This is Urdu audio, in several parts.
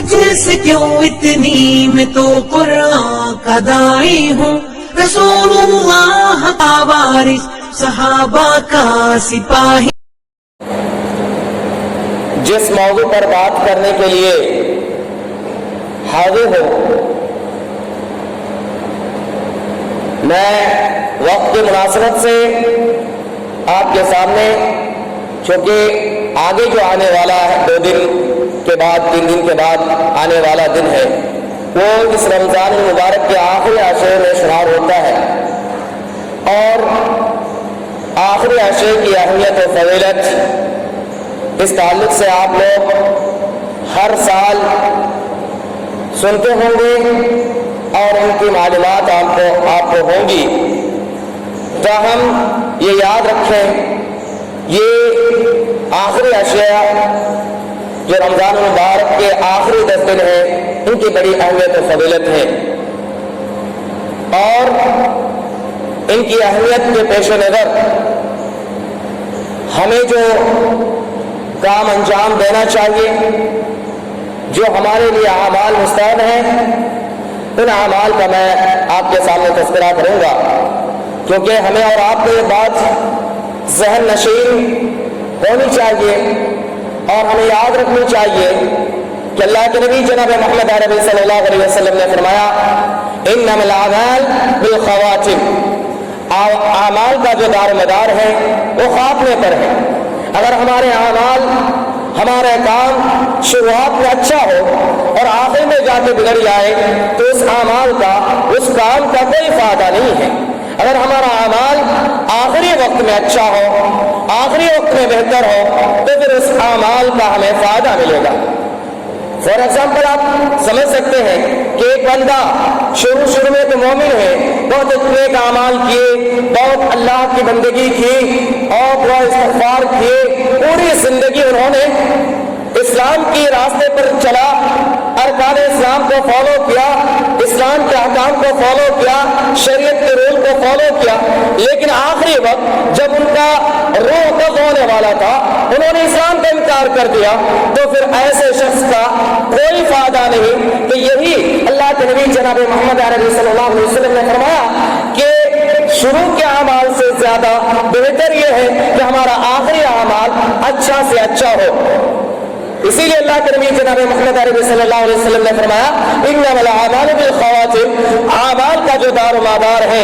مجھ سے کیوں اتنی، میں تو قرآن کا داعی ہوں، رسول اللہ کا وارث، صحابہ کا سپاہی۔ جس موضوع پر بات کرنے کے لیے حاضر ہوں، میں وقت کی مناسبت سے آپ کے سامنے، چونکہ آگے جو آنے والا ہے 2 دن کے بعد 3 دن کے بعد آنے والا دن ہے، وہ اس رمضان المبارک کے آخری عشرے میں شمار ہوتا ہے، اور آخری عشرے کی اہمیت و فضیلت اس تعلق سے آپ لوگ ہر سال سنتے ہوں گے اور ان کی معلومات آپ کو ہوں گی۔ تاہم یہ یاد رکھیں، یہ آخری اشیاء جو رمضان المبارک کے آخری 10 دن ہیں، ان کی بڑی اہمیت و فضیلت ہے، اور ان کی اہمیت کے پیش نظر ہمیں جو کام انجام دینا چاہیے، جو ہمارے لیے اعمال مستحب ہیں، ان اعمال کا میں آپ کے سامنے تذکرہ کروں گا، کیونکہ ہمیں اور آپ کو یہ بات ذہن نشین ہونی چاہیے اور ہمیں یاد رکھنی چاہیے کہ اللہ کے نبی جناب محمد عربی صلی اللہ علیہ وسلم نے فرمایا، انما الاعمال بالخواتم، اعمال کا جو دار مدار ہے وہ خاتمے پر ہے۔ اگر ہمارے اعمال، ہمارا کام شروعات میں اچھا ہو اور آخر میں جا کے بگڑ جائے تو اس اعمال کا، اس کام کا کوئی فائدہ نہیں ہے۔ اگر ہمارا اعمال آخری وقت میں اچھا ہو، آخری وقت میں بہتر ہو، تو پھر اس اعمال کا ہمیں فائدہ ملے گا۔ فار ایگزامپل آپ سمجھ سکتے ہیں کہ ایک بندہ شروع میں تو مومن ہے، بہت نیک اعمال کیے، بہت اللہ کی بندگی کی اور دعا استغفار کیے، پوری زندگی انہوں نے اسلام کی راستے پر چلا، ارکان اسلام کو فالو کیا، اسلام کے احکام کو فالو کیا، شریعت کے رول کو فالو کیا، لیکن آخری وقت جب ان کا روح قبض ہونے والا تھا، انہوں نے اسلام کا انکار کر دیا، تو پھر ایسے شخص کا کوئی فائدہ نہیں۔ کہ یہی اللہ کے نبی جناب محمد عربی صلی اللہ علیہ وسلم نے فرمایا کہ شروع کے اعمال سے زیادہ بہتر یہ ہے کہ ہمارا آخری اعمال اچھا سے اچھا ہو۔ اسی لیے اللہ کے نبی جناب محمد عربی صلی اللہ علیہ وسلم نے فرمایا، انما الاعمال بالخواتم، اعمال کا جو دار و مدار ہے،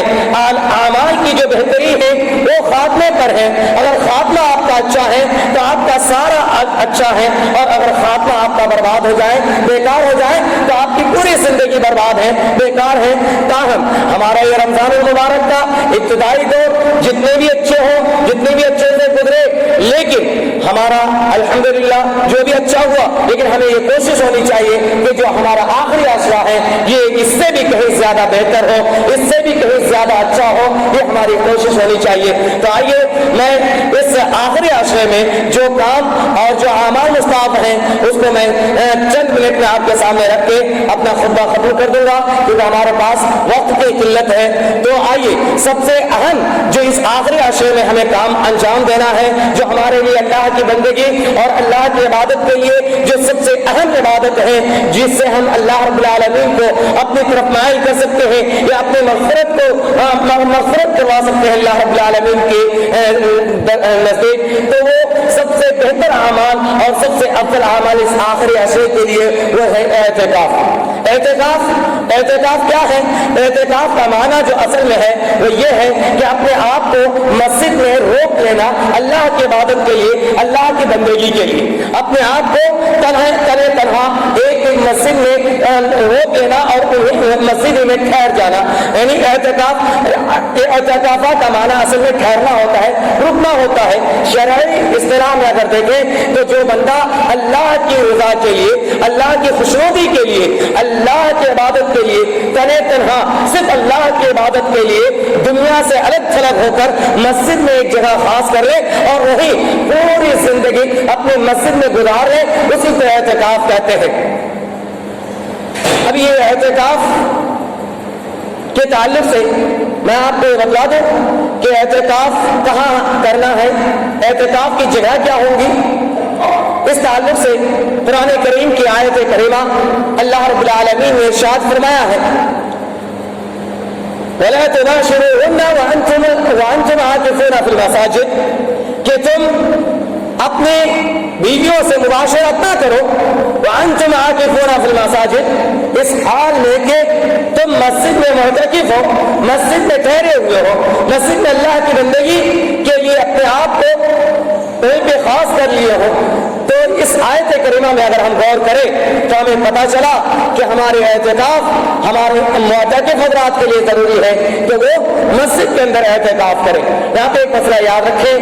اعمال کی جو بہتری ہے وہ خاتمے پر ہے۔ اگر خاتمہ آپ کا اچھا ہے تو آپ کا سارا اچھا ہے، اور اگر خاتمہ آپ کا برباد ہو جائے، بیکار ہو جائے، تو آپ کی پوری زندگی برباد ہے، بیکار ہے۔ تاہم ہمارا یہ رمضان المبارک کا ابتدائی دور جتنے بھی اچھے ہوں، جتنے بھی اچھے سے گزرے، لیکن ہمارا الحمدللہ جو بھی اچھا ہوا، لیکن ہمیں یہ کوشش ہونی چاہیے کہ جو ہمارا آخری عشرہ ہے یہ اس سے بھی کہیں زیادہ بہتر ہو، اس سے بھی کہیں زیادہ اچھا ہو، یہ ہماری کوشش ہونی چاہیے۔ تو آئیے میں اس آخری عشرے میں جو کام اور جو اعمال مستحب ہیں اس کو میں چند منٹ میں آپ کے سامنے رکھ کے اپنا خطبہ ختم کر دوں گا، کیونکہ ہمارے پاس وقت کی قلت ہے۔ تو آئیے سب سے اہم جو اس آخری عشرے میں ہمیں کام انجام دینا ہے، جو ہمارے لیے اللہ کی بندگی اور اللہ کی عبادت کے لیے جو سب سے اہم عبادت ہے، جس سے ہم اللہ رب العالمین کو اپنی طرف مائل کر سکتے ہیں یا اپنی مغفرت کروا سکتے ہیں اللہ رب العالمین کے نزدیک، تو وہ سب سے بہتر اعمال اور سب سے افضل اعمال اس آخری عشرے کے لیے وہ ہے اعتکاف۔ اعتکاف کیا ہے؟ اعتکاف کا معنی جو اصل میں ہے وہ یہ ہے کہ اپنے آپ کو مسجد میں روک لینا، اللہ کی عبادت کے لیے، اللہ کی بندگی کے لیے اپنے آپ کو تنہا ایک مسجد میں روک لینا اور مسجد میں ٹھہر جانا، یعنی اعتکاف کا معنی اصل میں ٹھہرنا ہوتا ہے، رکنا ہوتا ہے۔ شرعی اصطلاح میں اگر دیکھیں تو جو بندہ اللہ کی رضا کے لیے، اللہ کی خوشنودی کے لیے، اللہ کی عبادت کے لیے تنہا صرف اللہ کی عبادت کے لیے دنیا سے الگ تھلگ ہو کر مسجد میں ایک جگہ خاص کر لے اور وہی پوری زندگی اپنے مسجد میں گزار لے، اسی کو اعتکاف کہتے ہیں۔ اب یہ اعتکاف کے تعلق سے میں آپ کو بتلا دوں کہ اعتکاف کہاں کرنا ہے، اعتکاف کی جگہ کیا ہوگی۔ اس تعلق سے قرآن کریم کی آیت کریمہ اللہ رب العالمین نے ارشاد فرمایا ہے وَلَا تُبَاشِرُوهُنَّ وَأَنْتُمْ عَاكِفُونَ فِي الْمَسَاجِدِ کہ تم اپنے بیویوں سے مباشرت نہ کرو وَأَنْتُمْ عَاكِفُونَ فِي الْمَسَاجِدِ اس حال میں کہ تم مسجد میں معتکف ہو، مسجد میں ٹھہرے ہوئے ہو، مسجد میں اللہ کی بندگی کے لیے اپنے آپ کو کہیں پہ خاص کر لیے ہو۔ تو اس آیت کریمہ میں اگر ہم غور کریں تو ہمیں پتہ چلا کہ ہمارے اعتکاف ہمارے معتکف حضرات کے لیے ضروری ہے کہ وہ مسجد کے اندر اعتکاف کریں۔ یہاں پہ ایک مسئلہ یاد رکھیں،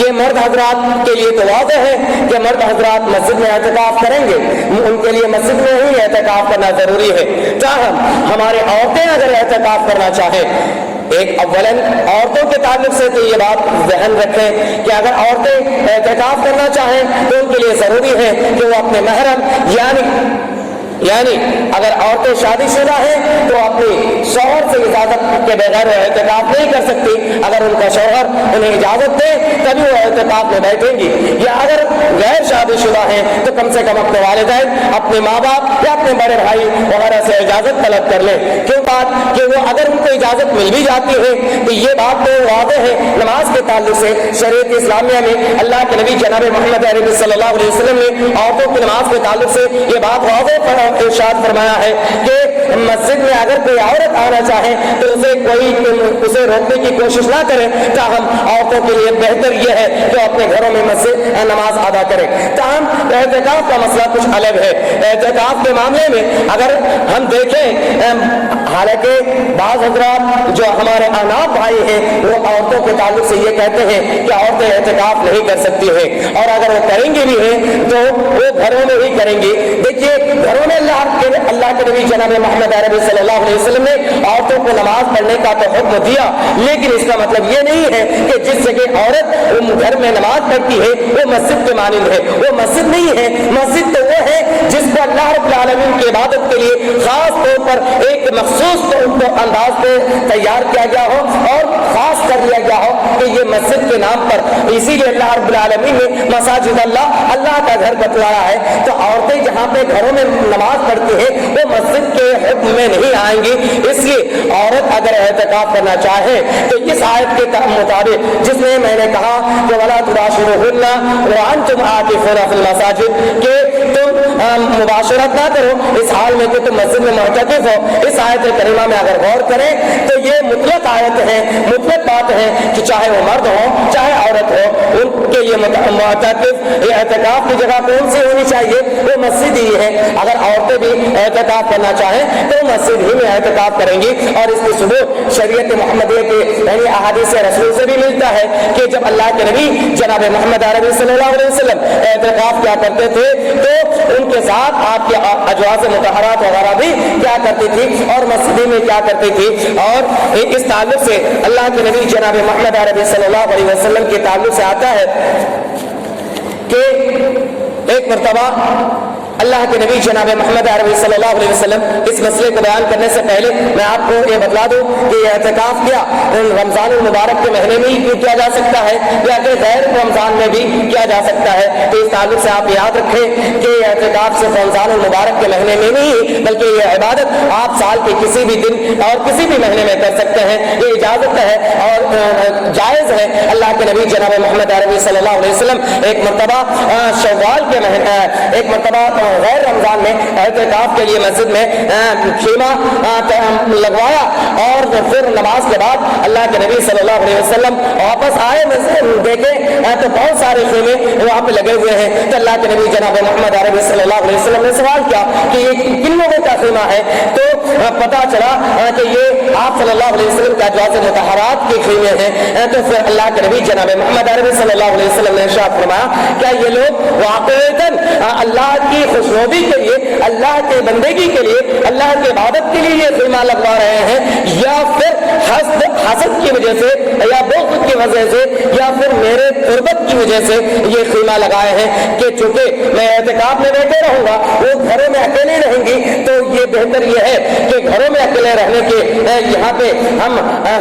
یہ مرد حضرات کے لیے تو واضح ہے کہ مرد حضرات مسجد میں اعتکاف کریں گے، ان کے لیے مسجد میں ہی اعتکاف کرنا ضروری ہے۔ تاہم ہمارے عورتیں اگر اعتکاف کرنا چاہیں، ایک اولاً عورتوں کے تعلق سے تو یہ بات ذہن رکھیں کہ اگر عورتیں اعتکاف کرنا چاہیں تو ان کے لیے ضروری ہے کہ وہ اپنے محرم یعنی اگر عورتیں شادی شدہ ہیں تو اپنی شوہر سے اجازت کے بغیر اعتکاف نہیں کر سکتی، اگر ان کا شوہر انہیں اجازت دے تبھی وہ اعتکاف میں بیٹھیں گی، یا اگر غیر شادی شدہ ہیں تو کم سے کم اپنے والدین، اپنے ماں باپ یا اپنے بڑے بھائی وغیرہ سے اجازت طلب کر لیں۔ کیوں بات کہ وہ اگر ان کو اجازت مل بھی جاتی ہے تو یہ بات تو واضح ہے نماز کے تعلق سے شریعت اسلامیہ میں اللہ کے نبی جناب محمد عربی صلی اللہ علیہ وسلم نے عورتوں کی نماز کے تعلق سے یہ بات واضح ارشاد فرمایا ہے کہ مسجد میں اگر کوئی عورت آنا چاہے تو اسے روکنے کی کوشش نہ کرے، تاہم عورتوں کے لیے بہتر یہ ہے کہ اپنے گھروں میں مسجد نماز ادا کرے۔ تاہم اعتکاف کا مسئلہ کچھ الگ ہے۔ اعتکاف کے معاملے میں اگر ہم دیکھیں، حالانکہ بعض حضرات جو ہمارے احناف بھائی ہیں وہ عورتوں کے تعلق سے یہ کہتے ہیں کہ عورتیں اعتکاف نہیں کر سکتی ہیں، اور اگر وہ کریں گی بھی ہیں تو وہ گھروں میں ہی کریں گی۔ دیکھیے گھروں میں اللہ کے نبی جناب محمد عربی صلی اللہ علیہ وسلم نے عورتوں کو نماز پڑھنے کا تو حکم دیا، لیکن اس کا مطلب یہ نہیں ہے کہ جس جگہ عورت گھر میں نماز پڑھتی ہے وہ مسجد کے مانند ہے، وہ مسجد نہیں ہے۔ مسجد تو وہ ہے جس کو اللہ رب العالمین کی عبادت کے لیے خاص طور پر ایک مخصوص انداز پہ تیار کیا گیا ہو اور خاص کر دیا گیا ہو کہ یہ مسجد کے نام پر، اسی لیے اللہ رب العالمین نے مساجد اللہ کا گھر بتلایا ہے۔ تو عورتیں جہاں پہ گھروں میں نماز پڑھتی ہے وہ مسجد کے حکم میں نہیں آئیں گی۔ اس لیے عورت اگر اعتکاف کرنا چاہے تو اس آیت کے مطابق جس میں میں نے کہا کہ وَلَا تُبَاشِرُوهُنَّ وَأَنْتُمْ عَاكِفُونَ فِي الْمَسَاجِدِ کہ تم مباشرت نہ کرو اس حال میں کہ تم مسجد میں معتکف ہو، اس آیت کریمہ میں اگر غور کریں تو یہ مطلق آیت ہے، مطلق بات ہے کہ چاہے وہ مرد ہو چاہے عورت ہو، ان کے لیے معتکف اعتکاف کی جگہ کون سی ہونی چاہیے؟ وہ مسجد ہی ہے۔ اگر عورتیں بھی اعتکاف کرنا چاہیں تو مسجد ہی میں اعتکاف کریں گی، اور اس کی ثبوت شریعت محمدیہ کے یعنی احادیث رسول سے بھی ملتا ہے کہ جب اللہ کے نبی جناب محمد عربی صلی اللہ علیہ وسلم اعتکاف کیا کرتے تھے تو ان کے ساتھ آپ کے ازواج مطہرات وغیرہ بھی کیا کرتی تھی اور مسجد میں کیا کرتی تھی۔ اور اس تعلق سے اللہ کے نبی جناب محمد عربی صلی اللہ علیہ وسلم کے تعلق سے آتا ہے کہ ایک مرتبہ اللہ کے نبی جناب محمد عربی صلی اللہ علیہ وسلم اس مسئلے کو بیان کرنے سے پہلے میں آپ کو یہ بتلا دوں کہ یہ اعتکاف کیا رمضان المبارک کے مہینے میں ہی کیا جا سکتا ہے یا کہ غیر رمضان میں بھی کیا جا سکتا ہے۔ تو اس تعلق سے آپ یاد رکھیں کہ یہ اعتکاف صرف رمضان المبارک کے مہینے میں نہیں بلکہ یہ عبادت آپ سال کے کسی بھی دن اور کسی بھی مہینے میں کر سکتے ہیں، یہ اجازت ہے اور جائز ہے۔ اللہ کے نبی جناب محمد عربی صلی اللہ علیہ وسلم ایک مرتبہ شوال کے مہینے ایک مرتبہ غیر رمضان میں اعتکاف کے لیے مسجد میں خیمہ لگوایا، اور پھر نماز کے بعد اللہ کے نبی صلی اللہ علیہ وسلم واپس آئے، دیکھے تو بہت سارے خیمے وہاں پہ لگے ہوئے ہیں۔ تو اللہ کے نبی جناب محمد عربی صلی اللہ علیہ وسلم نے سوال کیا کہ یہ کن لوگوں کا خیمہ ہے؟ تو پتا چلا کہ یہ آپ صلی اللہ علیہ وسلم کے ازواج مطہرات کے خیمے ہیں۔ تو پھر اللہ کے نبی جناب محمد عربی صلی اللہ علیہ وسلم نے ارشاد فرمایا کیا یہ لوگ واقعتاً اللہ کی خوشنودی کے لیے، اللہ کے بندگی کے لیے، اللہ کی عبادت کے لیے یہ خیمہ لگوا رہے ہیں، یا پھر حسد کی وجہ سے یا بغض کی وجہ سے یا پھر میرے قربت کی وجہ سے یہ خیمہ لگائے ہیں کہ چونکہ میں اعتکاف میں بیٹھے رہوں گا، وہ گھروں میں اکیلے رہیں گی، تو یہ بہتر یہ ہے کہ گھروں میں اکیلے اپنے رہنے کے یہاں پہ ہم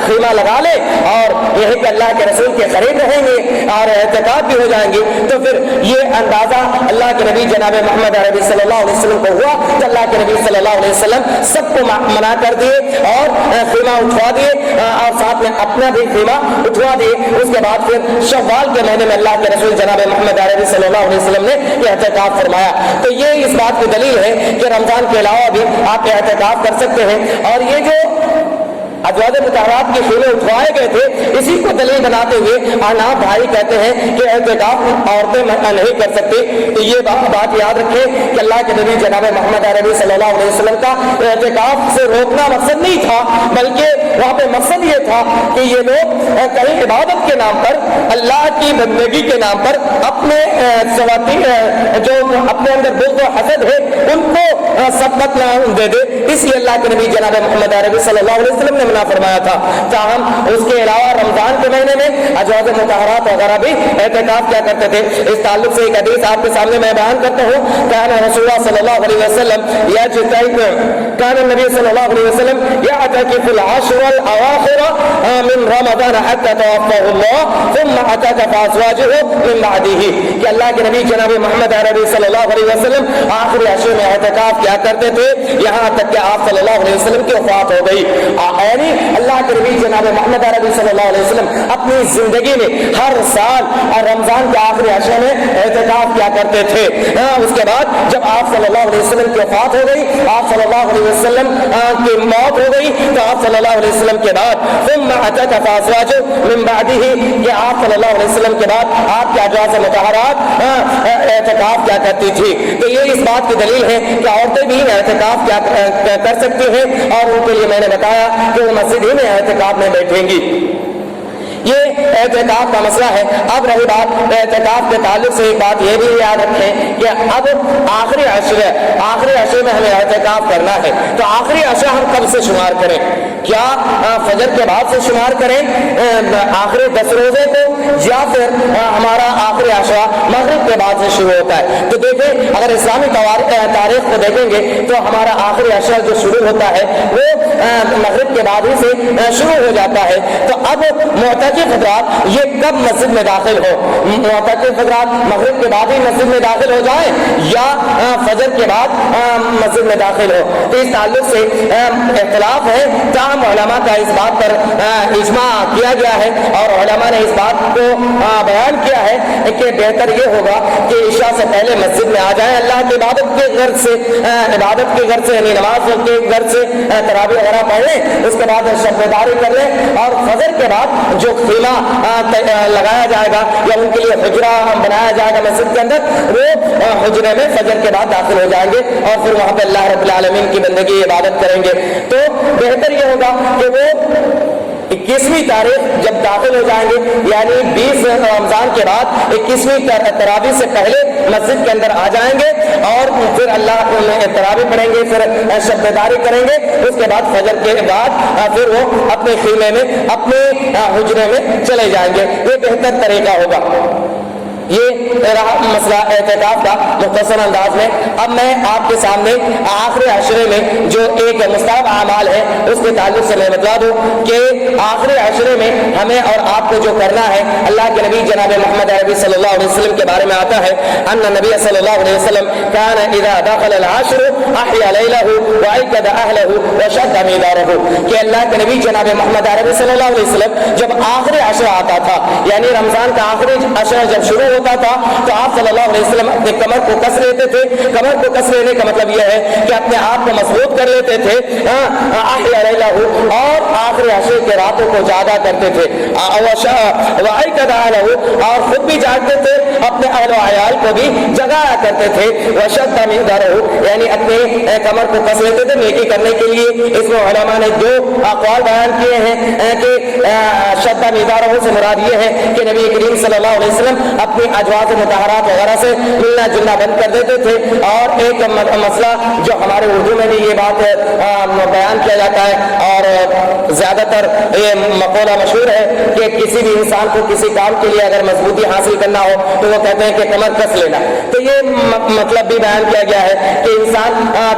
خیمہ لگا لیں اور یہی کہ اللہ کے رسول کے قریب رہیں گے اور اعتکاف بھی ہو جائیں گے، تو پھر یہ اندازہ اللہ کے نبی جناب محمد عربی صلی اللہ علیہ وسلم کو ہوا کہ اللہ کے نبی صلی اللہ علیہ وسلم سب کو منع کر دیے اور خیمہ اٹھوا دیے اور ساتھ میں اپنا بھی خیمہ اٹھوا دیے۔ اس کے بعد پھر شوال کے مہینے میں اللہ کے رسول جناب محمد عربی صلی اللہ علیہ وسلم نے یہ اعتکاف فرمایا۔ تو یہ اس بات کی دلیل ہے کہ رمضان کے علاوہ بھی آپ اعتکاف کر سکتے ہیں، اور یہ جو ازواج مطہرات کے خیمے اٹھوائے گئے تھے اسی کو دلیل بناتے ہوئے احناف بھائی کہتے ہیں کہ اعتکاف عورتیں نہیں کر سکتی۔ تو یہ بات یاد رکھیں کہ اللہ کے نبی جناب محمد عربی صلی اللہ علیہ وسلم کا اعتکاف سے روکنا مقصد نہیں تھا، بلکہ وہاں پہ مقصد یہ تھا کہ یہ لوگ کہیں عبادت کے نام پر، اللہ کی بندگی کے نام پر اپنے جو اپنے اندر بغض و حسد ہے ان کو سبقت نہ دے دے، اس لیے اللہ کے نبی جناب محمد عربی صلی اللہ علیہ وسلم نے منع فرمایا تھا۔ تاہم اس کے علاوہ رمضان کے مہینے میں ازواج مطہرات وغیرہ بھی اعتکاف کیا کرتے تھے۔ اس تعلق سے ایک حدیث آپ کے سامنے میں بیان کرتا ہوں۔ کان رسول اللہ صلی اللہ علیہ وسلم کان النبی صلی اللہ علیہ وسلم یعتکف العشر الاواخر من رمضان حتى توفاه الله ثم اعتكف ازواجه من بعده، کہ اللہ کے نبی جناب محمد عربی صلی اللہ علیہ وسلم آخری عشر میں اعتکاف کیا کرتے تھے یہاں تک کہ آپ صلی اللہ علیہ وسلم کی وفات ہو گئی۔ یعنی اللہ کے نبی جناب محمد عربی صلی اللہ علیہ وسلم اپنی زندگی میں ہر سال رمضان کے آخری عشرے میں اعتکاف کیا کرتے تھے۔ اس کے بعد جب آپ صلی اللہ علیہ وسلم کی وفات ہو گئی، آپ صلی اللہ علیہ وسلم کی موت ہو گئی، تو آپ صلی اللہ علیہ وسلم کے بعد ثم اعتکف ازواجه من بعده، کہ آپ صلی اللہ علیہ وسلم کے بعد آپ کی ازواج مطہرات اعتکاف کیا کرتی تھی۔ تو یہ اس بات کی دلیل ہے کہ عورتیں بھی اعتکاف کیا کر سکتی ہیں، اور ان کے لیے میں نے بتایا کہ وہ مسجد ہی میں اعتکاف میں بیٹھیں گی۔ یہ اعتکاف کا مسئلہ ہے۔ اب رہی بات اعتکاف کے تعلق سے ایک بات یہ بھی یاد رکھیں کہ اب آخری عشرے میں ہمیں اعتکاف کرنا ہے، تو آخری عشرہ ہم کب سے شمار کریں؟ کیا فجر کے بعد سے شمار کریں آخری 10 روزے کو، یا پھر ہمارا آخری عشرہ مغرب کے بعد سے شروع ہوتا ہے؟ تو دیکھیں اگر اسلامی تاریخ کو دیکھیں گے تو ہمارا آخری عشرہ جو شروع ہوتا ہے وہ مغرب کے بعد ہی سے شروع ہو جاتا ہے۔ تو اب معتکف حضرات یہ کب مسجد میں داخل ہو؟ معتکف حضرات مغرب کے بعد ہی مسجد میں داخل ہو جائیں یا فجر کے بعد مسجد میں داخل ہو؟ تو اس تعلق سے اختلاف ہے، تاہم علماء کا اس بات پر اجماع کیا گیا ہے اور علماء نے اس بات کو بیان کیا ہے کہ بہتر یہ ہوگا کہ عشاء سے پہلے مسجد میں آ جائیں، اللہ کی عبادت کے غرض سے یعنی نماز کے غرض سے تراویح وغیرہ پڑھ لیں، اس کے بعد شب بیداری کر لیں، اور فجر کے بعد جو خیمہ لگایا جائے گا یا ان کے لیے حجرہ بنایا جائے گا مسجد کے اندر، وہ حجرے میں فجر کے بعد داخل ہو جائیں گے اور پھر وہاں پہ اللہ رب العالمین کی بندگی عبادت کریں گے۔ تو بہتر یہ ہوگا کہ وہ 21ویں تاریخ جب داخل ہو جائیں گے، یعنی 20 رمضان کے بعد 21ویں تراویح سے پہلے مسجد کے اندر آ جائیں گے اور پھر اللہ تراویح پڑھیں گے، پھر شب بیداری کریں گے، اس کے بعد فجر کے بعد پھر وہ اپنے خیمے میں اپنے حجرے میں چلے جائیں گے۔ یہ بہتر طریقہ ہوگا۔ یہ رہا مسئلہ اعتکاف کا مختصر انداز میں۔ اب میں آپ کے سامنے آخری عشرے میں جو ایک مستحب اعمال ہے اس کے تعلق سے میں بتا دوں کہ آخری عشرے میں ہمیں اور آپ کو جو کرنا ہے، اللہ کے نبی جناب محمد عربی صلی اللہ علیہ وسلم کے بارے میں آتا ہے ان نبی صلی اللہ علیہ وسلم كان اذا دخل العشر احيا ليله وايقظ اهله وشد ميداره، کہ اللہ کے نبی جناب محمد عربی صلی اللہ علیہ وسلم جب آخری عشرہ آتا تھا، یعنی رمضان کا آخری عشرہ جب شروع ہوتا تھا تو آپ صلی اللہ علیہ وسلم اپنے کمر کو کس لیتے تھے۔ کمر کو کس لینے کا مطلب یہ ہے کہ اپنے آپ کو مضبوط کر لیتے تھے، احیا لیلہ، اور آخری عشرے کے راتوں کو جاگا کرتے تھے، وایقظ اہلہ، اور خود بھی جاگتے تھے، اپنے اہل و عیال کو بھی جگایا کرتے تھے، وشد مئزرہ، یعنی اپنے کمر کو کس لیتے تھے نیکی کرنے کے لیے۔ اس میں علماء نے دو اقوال بیان کیے ہیں کہ شد مئزرہ سے مراد یہ ہے کہ نبی کریم صلی اللہ علیہ وسلم اپنی ازواج مطہرات وغیرہ سے ملنا جلنا بند کر دیتے تھے. اور ایک مسئلہ جو ہمارے اردو میں بھی یہ بات بیان کیا جاتا ہے اور زیادہ تر یہ مقولہ مشہور ہے کہ کسی بھی انسان کو کسی کام کے لیے اگر مضبوطی حاصل کرنا ہو تو وہ کہتے ہیں کہ کمر کس لینا. تو یہ مطلب بھی بیان کیا گیا ہے کہ انسان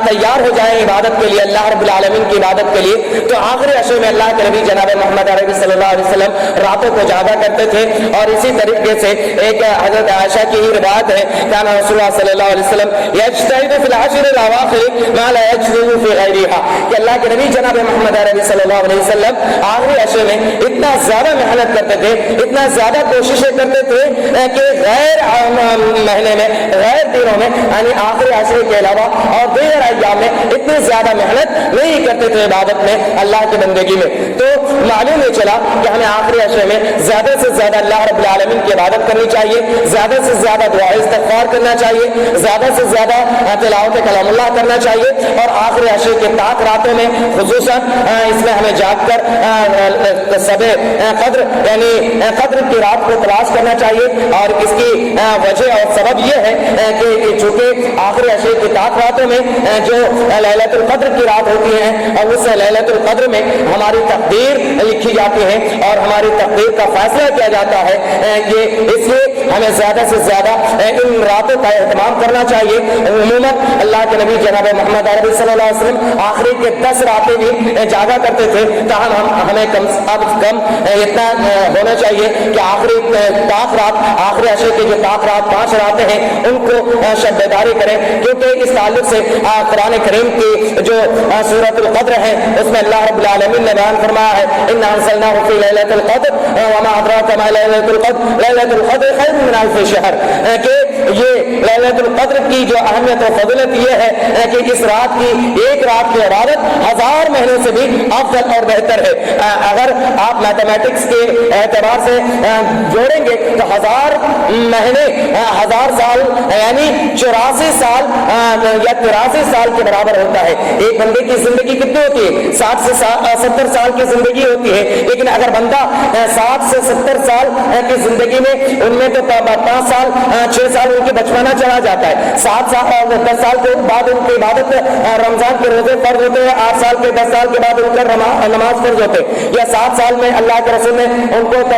تیار ہو جائے عبادت کے لیے, اللہ رب العالمین کی عبادت کے لیے. تو آخری عشر میں اللہ کے نبی جناب محمد عربی صلی اللہ علیہ وسلم راتوں کو جاگا کرتے تھے. اور اسی طریقے سے ایک حضرت عائشہ کی ہی روایت ہے کہ رسول اللہ صلی اللہ علیہ وسلم یجتہد فی العشر الاواخر ما لا یجتہد فی غیرہا, کہ اللہ کے نبی جناب محمد عربی صلی اللہ علیہ وسلم آخری عشر میں اتنا زیادہ محنت کرتے تھے, اتنا زیادہ کوششیں کرتے تھے کہ غیر مہینے میں, غیر دنوں میں, یعنی آخری عشر کے علاوہ اور دیگر ایام میں اتنی زیادہ محنت نہیں کرتے تھے عبادت میں, اللہ کی بندگی میں. تو معلوم یہ چلا کہ ہمیں آخری عشر میں زیادہ سے زیادہ اللہ رب العالمین کی عبادت کرنی چاہیے, زیادہ سے زیادہ دعا استغفار کرنا چاہیے, زیادہ سے زیادہ تلاوت کلام اللہ کرنا چاہیے. اور آخری عشر کے طاق راتوں میں خصوصاً اس میں ہمیں جاگ کر سب قدر یعنی قدر کی رات کو تلاش کرنا چاہیے. اور اس کی وجہ اور سبب یہ ہے کہ چونکہ آخری عشر کی طاق راتوں میں جو لیلۃ القدر کی رات ہوتی ہے اور اس لیلۃ القدر میں ہماری تقدیر لکھی جاتی ہے اور ہماری تقدیر کا فیصلہ کیا جاتا ہے. یہ اس لیے ہمیں زیادہ سے زیادہ ان راتوں کا اہتمام کرنا چاہیے. عموماً اللہ کے نبی جناب محمد عربی صلی اللہ علیہ وسلم آخری کے 10 راتیں بھی جاگا کرتے تھے. تاہم ہمیں کم از کم اتنا ہونا چاہیے کہ آخری طاق رات, آخری عشر کی جو طاق رات 5 راتیں ہیں ان کو شب بیداری کریں, کیونکہ اس تعلق سے قرآن کریم کی جو سورۃ القدر ہے اس میں اللہ رب العالمین نے بیان فرمایا ہے انا انزلناہ فی لیلۃ القدر وما ادراک ما لیلۃ القدر لیلۃ القدر خیر من الف شہر, کہ یہ لیلۃ القدر کی جو اہمیت و فضیلت یہ ہے کہ اس رات کی ایک رات کی عبادت 1000 مہینوں سے بھی افضل اور بہتر ہے. اگر آپ میتھمیٹکس کے اعتبار سے جوڑیں گے تو 1000 مہینے 1000 سال یعنی 84 سال یا 83 سال کے برابر ہوتا ہے. ایک بندے کی زندگی کتنی ہوتی ہے؟ 60 سے 70 سال کی زندگی ہوتی ہے. لیکن اگر بندہ 60 سے 70 سال کی زندگی میں ان میں تو 5 سال 6 سال ان کی بچپنا چلا جاتا ہے, 7 سال اور 10 سال کے بعد ان کی عبادت رمضان کے روزے فرض ہوتے ہیں, 8 سال کے 10 سال کے بعد ان کا نماز فرض ہوتے ہیں, یا 7 سال میں اللہ کے رسول نے ان کو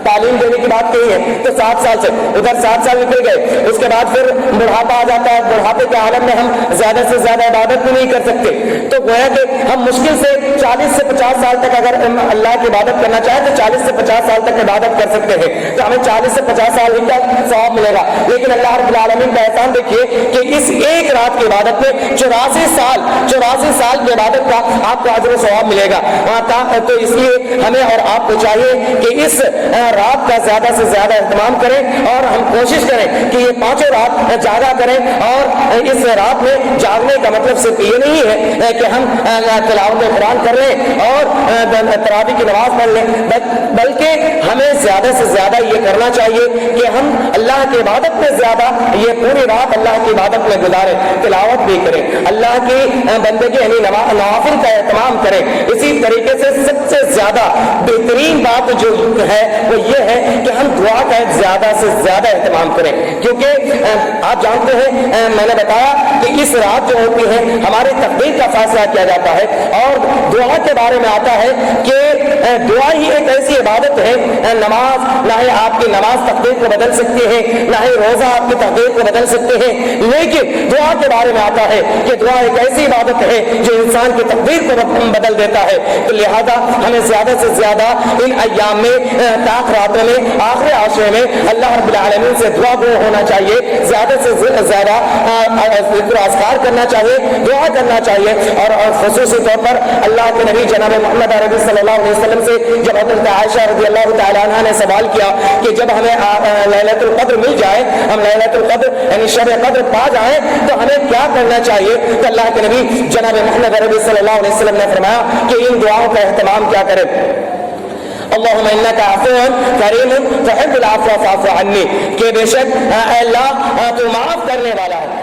تعلیم دینے کی بات کہی ہے تو 7 سال سے ادھر 7 سال نکل گئے. اس کے بعد پھر بڑھاپا آ جاتا ہے, بڑھاپے کے عالم میں ہم زیادہ سے زیادہ عبادت بھی نہیں کر سکتے. تو گویا کہ ہم مشکل سے 40 سے 50 سال تک اگر اللہ کی عبادت کرنا چاہیں تو 40 سے 50 سال تک عبادت کر سکتے ہیں, تو ہمیں 40 سے 50 سال ہی کا ثواب ملے گا. لیکن اللہ رب العالمین کا احسان دیکھیے کہ اس ایک رات کی عبادت میں 84 سال کی عبادت کا آپ کو اجر و ثواب ملے گا. تو اس لیے ہمیں اور آپ کو چاہیے کہ اس رات کا زیادہ سے زیادہ اہتمام کریں اور ہم کوشش کریں کہ یہ 5 رات جاگا کریں. اور اس رات میں جاگنے کا مطلب صرف یہ نہیں ہے کہ ہم تلاوت قرآن کر لیں اور تراویح کی نماز پڑھ لیں, بلکہ ہمیں زیادہ سے زیادہ یہ کرنا چاہیے کہ ہم اللہ کی عبادت میں زیادہ یہ پوری رات اللہ کی عبادت میں گزاریں, تلاوت بھی کریں, اللہ کی بندگی یعنی نوافل کا اہتمام کریں. اسی طریقے سے سب سے زیادہ بہترین بات جو ہے وہ یہ ہے کہ ہم دعا کا زیادہ سے زیادہ اہتمام کریں, کیونکہ آپ جانتے ہیں میں نے بتایا کہ اس رات جو ہوتی ہے ہماری تقدیر کا فیصلہ کیا جاتا ہے. اور دعا کے بارے میں آتا ہے کہ دعا ہی ایک ایسی عبادت ہے, نماز نہ ہی آپ کی نماز تقدیر کو بدل سکتی ہے, نہ ہی روزہ آپ کی تقدیر کو بدل سکتے ہیں, لیکن دعا کے بارے میں آتا ہے کہ دعا ایک ایسی عبادت ہے جو انسان کی تقدیر کو بدل دیتا ہے. تو لہذا ہمیں زیادہ سے زیادہ ان ایام میں طاق راتوں میں آخری عشر میں اللہ رب العالمین سے دعا گو ہونا چاہیے, زیادہ سے زیادہ ذکر و اذکار کرنا چاہیے, دعا کرنا چاہیے. اور خصوصی طور پر اللہ کے نبی جناب محمد عربی صلی اللہ علیہ وسلم سے جب حضرت عائشہ رضی اللہ تعالیٰ عنہ نے سوال کیا کہ جب ہمیں لیلۃ القدر مل جائے, ہم لیلۃ القدر یعنی شب قدر پا جائیں تو ہمیں کیا کرنا چاہیے, تو اللہ کے نبی جناب محمد عربی صلی اللہ علیہ وسلم نے فرمایا کہ ان دعاؤں کا اہتمام کیا کریں. اللہم انکا عفو کریم تحب العفو فاعف عنی, کہ بے شک اے اللہ تو معاف کرنے والا ہے,